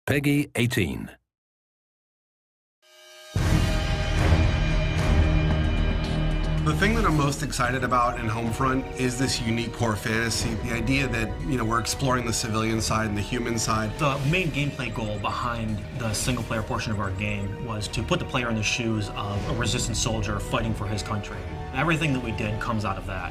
Peggy 18. The thing that I'm most excited about in Homefront is this unique core fantasy. The idea that, we're exploring the civilian side and the human side. The main gameplay goal behind the single-player portion of our game was to put the player in the shoes of a resistance soldier fighting for his country. Everything that we did comes out of that.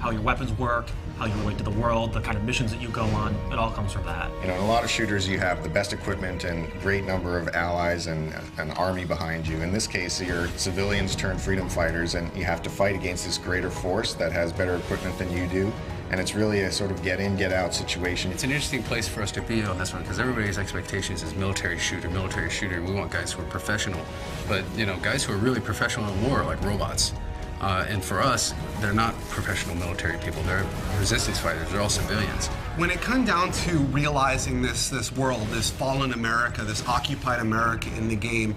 How your weapons work, how you relate to the world, the kind of missions that you go on, it all comes from that. In a lot of shooters, you have the best equipment and great number of allies and an army behind you. In this case, you're civilians turned freedom fighters, and you have to fight against this greater force that has better equipment than you do. And it's really a sort of get in, get out situation. It's an interesting place for us to be on this one because everybody's expectations is military shooter, military shooter. We want guys who are professional, but guys who are really professional in war, like robots. And for us, they're not professional military people. They're resistance fighters. They're all civilians. When it comes down to realizing this world, this fallen America, this occupied America in the game,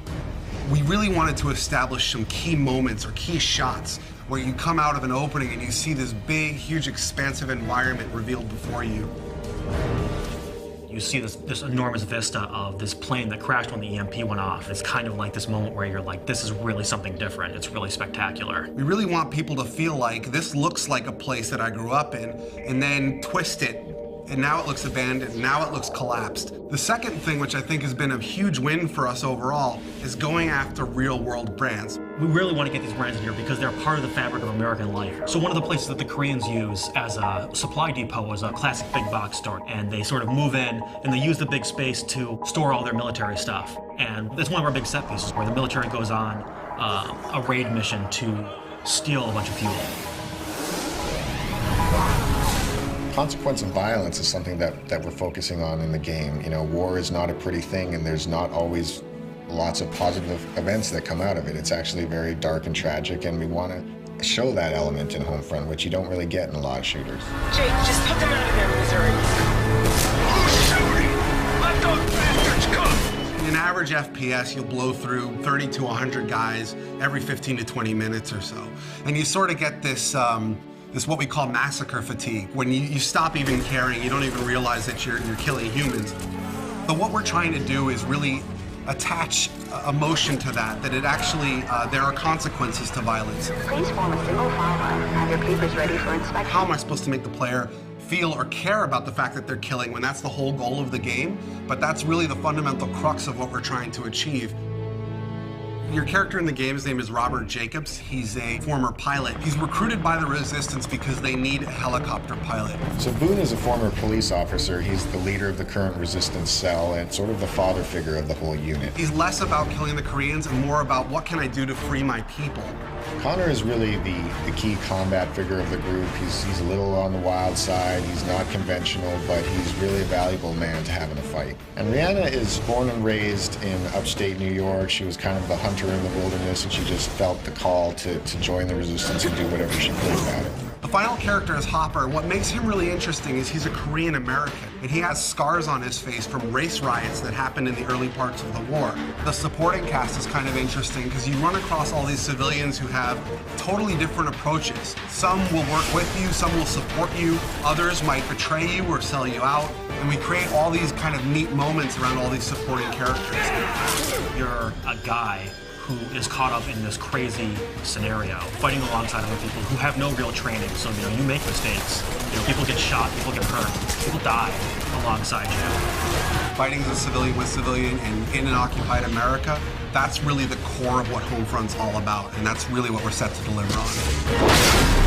we really wanted to establish some key moments or key shots where you come out of an opening and you see this big, huge, expansive environment revealed before you. You see this enormous vista of this plane that crashed when the EMP went off. It's kind of like this moment where you're like, this is really something different. It's really spectacular. We really want people to feel like this looks like a place that I grew up in, and then twist it, and now it looks abandoned, now it looks collapsed. The second thing, which I think has been a huge win for us overall, is going after real-world brands. We really want to get these brands in here because they're part of the fabric of American life. So one of the places that the Koreans use as a supply depot is a classic big box store. And they sort of move in and they use the big space to store all their military stuff. And that's one of our big set pieces where the military goes on a raid mission to steal a bunch of fuel. Consequence of violence is something that we're focusing on in the game. War is not a pretty thing, and there's not always lots of positive events that come out of it. It's actually very dark and tragic, and we want to show that element in Homefront, which you don't really get in a lot of shooters. Jake, just put them out of there, Missouri. Who's shooting? Let those bastards come! In an average FPS, you'll blow through 30 to 100 guys every 15 to 20 minutes or so. And you sort of get this what we call massacre fatigue. When you stop even caring, you don't even realize that you're killing humans. But what we're trying to do is really attach emotion to that it actually, there are consequences to violence. Please form a single file line. Have your papers ready for inspection. How am I supposed to make the player feel or care about the fact that they're killing when that's the whole goal of the game? But that's really the fundamental crux of what we're trying to achieve. Your character in the game, his name is Robert Jacobs. He's a former pilot. He's recruited by the Resistance because they need a helicopter pilot. So Boone is a former police officer. He's the leader of the current Resistance cell and sort of the father figure of the whole unit. He's less about killing the Koreans and more about what can I do to free my people. Connor is really the key combat figure of the group. He's a little on the wild side. He's not conventional, but he's really a valuable man to have in a fight. And Rihanna is born and raised in upstate New York. She was kind of the hunter in the wilderness, and she just felt the call to join the Resistance and do whatever she could about it. The final character is Hopper. What makes him really interesting is he's a Korean American, and he has scars on his face from race riots that happened in the early parts of the war. The supporting cast is kind of interesting because you run across all these civilians who have totally different approaches. Some will work with you, some will support you, others might betray you or sell you out, and we create all these kind of neat moments around all these supporting characters. You're a guy who is caught up in this crazy scenario, fighting alongside other people who have no real training. So, you make mistakes. People get shot, people get hurt, people die alongside you. Fighting as a civilian with civilian and in an occupied America, that's really the core of what Homefront's all about, and that's really what we're set to deliver on.